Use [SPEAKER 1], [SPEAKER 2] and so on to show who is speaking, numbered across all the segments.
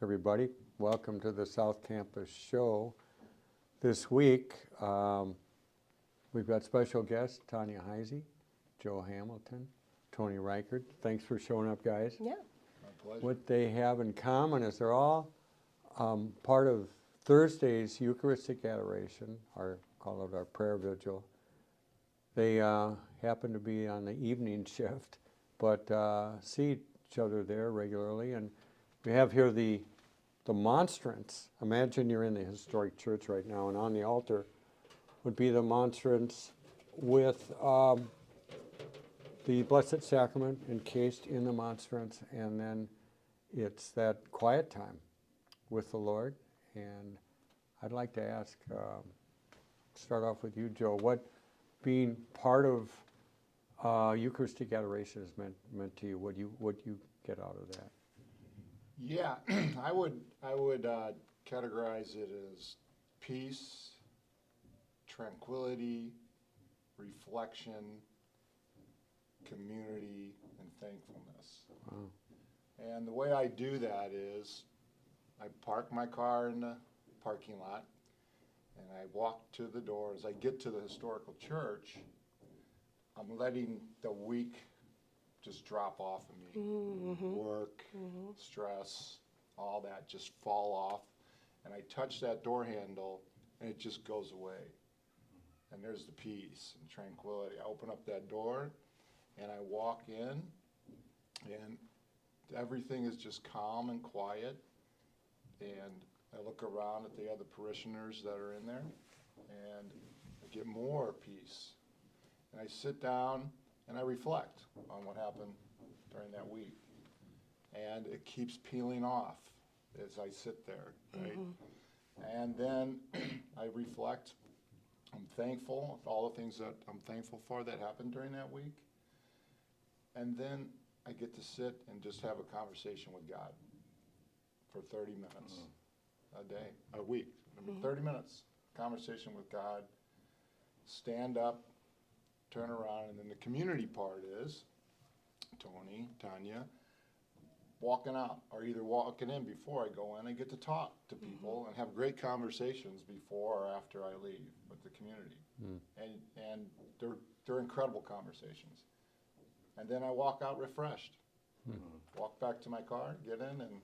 [SPEAKER 1] everybody. Welcome to the South Campus Show. This week, we've got special guests, Tanya Heisey, Joe Hamilton, Tony Reichert. Thanks for showing up, guys.
[SPEAKER 2] Yeah.
[SPEAKER 3] My pleasure.
[SPEAKER 1] What they have in common is they're all part of Thursday's Eucharistic Adoration, call it our prayer vigil. They happen to be on the evening shift, but see each other there regularly. And we have here the monstrance. Imagine you're in the historic church right now, and on the altar would be the monstrance with the Blessed Sacrament encased in the monstrance, and then it's that quiet time with the Lord. And I'd like to ask, start off with you, Joe, what being part of Eucharistic adoration has meant to you? What you get out of that?
[SPEAKER 3] Yeah, I would categorize it as peace, tranquility, reflection, community, and thankfulness.
[SPEAKER 1] Wow.
[SPEAKER 3] And the way I do that is I park my car in the parking lot and I walk to the door. As I get to the historical church, I'm letting the week just drop off of me.
[SPEAKER 2] Mm-hmm.
[SPEAKER 3] Work, stress, all that just fall off. And I touch that door handle and it just goes away. And there's the peace and tranquility. I open up that door and I walk in and everything is just calm and quiet. And I look around at the other parishioners that are in there and I get more peace. And I sit down and I reflect on what happened during that week. And it keeps peeling off as I sit there, right? And then I reflect. I'm thankful for all the things that I'm thankful for that happened during that week. And then I get to sit and just have a conversation with God for 30 minutes a day, a week. 30 minutes, conversation with God, stand up, turn around, and then the community part is Tony, Tanya, walking out, or either walking in before I go in. I get to talk to people and have great conversations before or after I leave with the community. And they're incredible conversations. And then I walk out refreshed. Walk back to my car, get in, and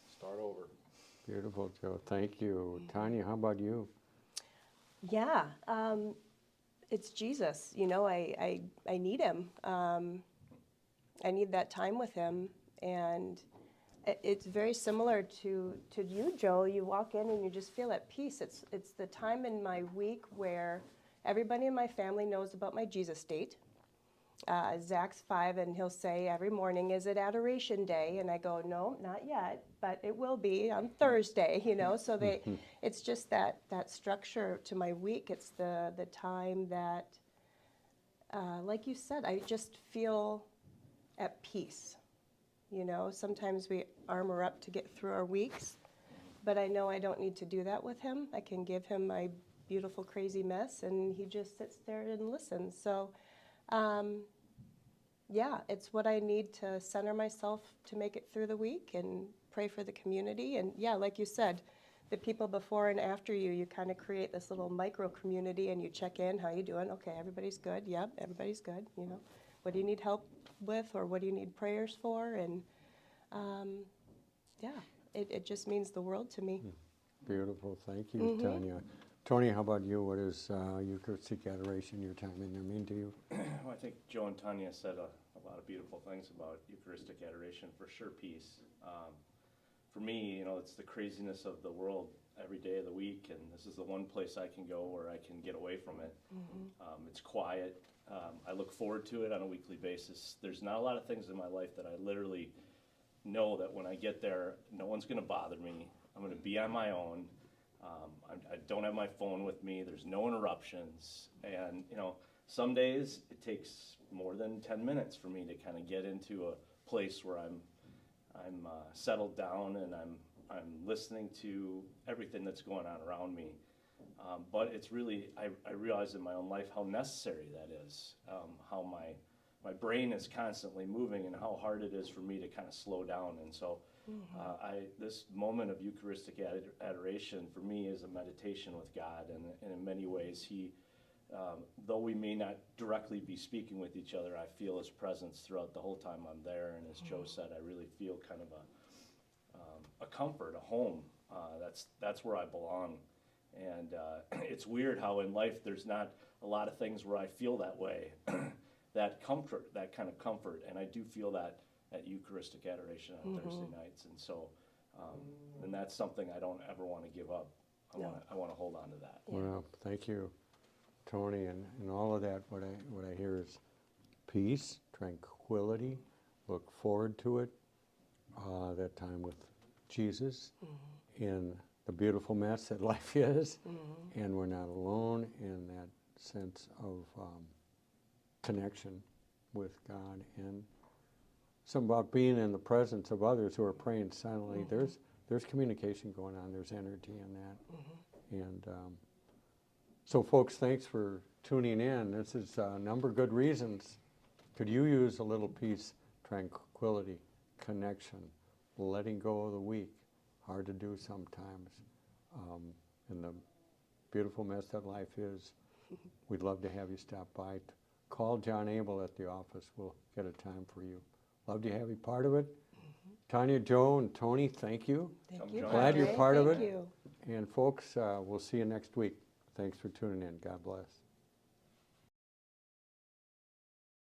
[SPEAKER 3] start over.
[SPEAKER 1] Beautiful, Joe. Thank you. Tanya, how about you?
[SPEAKER 2] Yeah. It's Jesus. You know, I need him. I need that time with him. And it's very similar to you, Joe. You walk in and you just feel at peace. It's the time in my week where everybody in my family knows about my Jesus date. Zach's 5, and he'll say every morning, "Is it Adoration Day?" And I go, "No, not yet, but it will be on Thursday." You know, so it's just that structure to my week. It's the time that, like you said, I just feel at peace. You know, sometimes we armor up to get through our weeks, but I know I don't need to do that with him. I can give him my beautiful, crazy mess, and he just sits there and listens. So, yeah, it's what I need to center myself to make it through the week and pray for the community. And yeah, like you said, the people before and after you kind of create this little micro community, and you check in, how you doing? Okay, everybody's good. Yep, everybody's good. You know, what do you need help with, or what do you need prayers for? And yeah, it just means the world to me.
[SPEAKER 1] Beautiful. Thank you, Tanya. Tony, how about you? What is Eucharistic adoration, your time in there, mean to you?
[SPEAKER 4] Well, I think Joe and Tanya said a lot of beautiful things about Eucharistic adoration. For sure, peace. For me, you know, it's the craziness of the world every day of the week, and this is the one place I can go where I can get away from it. It's quiet. I look forward to it on a weekly basis. There's not a lot of things in my life that I literally know that when I get there, no one's going to bother me. I'm going to be on my own. I don't have my phone with me. There's no interruptions. And, you know, some days it takes more than 10 minutes for me to kind of get into a place where I'm settled down and I'm listening to everything that's going on around me. But it's really, I realize in my own life how necessary that is, how my brain is constantly moving and how hard it is for me to kind of slow down. And so This moment of Eucharistic adoration for me is a meditation with God, and in many ways though we may not directly be speaking with each other, I feel His presence throughout the whole time I'm there. And as Joe said, I really feel kind of a comfort, a home. That's where I belong. And it's weird how in life there's not a lot of things where I feel that way, that kind of comfort. And I do feel that at Eucharistic adoration on Thursday nights. And so, and that's something I don't ever want to give up. I want to hold on to that.
[SPEAKER 1] Well, thank you, Tony, and all of that. What I hear is peace, tranquility. Look forward to it. That time with Jesus in the beautiful mess that life is, and we're not alone in that sense of connection with God, and some about being in the presence of others who are praying silently. There's communication going on. There's energy in that, and so folks, thanks for tuning in. This is a number of good reasons. Could you use a little peace, tranquility, connection, letting go of the weak? Hard to do sometimes. In the beautiful mess that life is, we'd love to have you stop by. Call John Abel at the office. We'll get a time for you. Love to have you part of it. Tanya, Joe, and Tony, thank you.
[SPEAKER 2] Thank you.
[SPEAKER 1] Glad you're
[SPEAKER 2] Padre.
[SPEAKER 1] part of
[SPEAKER 2] Thank
[SPEAKER 1] it.
[SPEAKER 2] you.
[SPEAKER 1] And folks, we'll see you next week. Thanks for tuning in. God bless.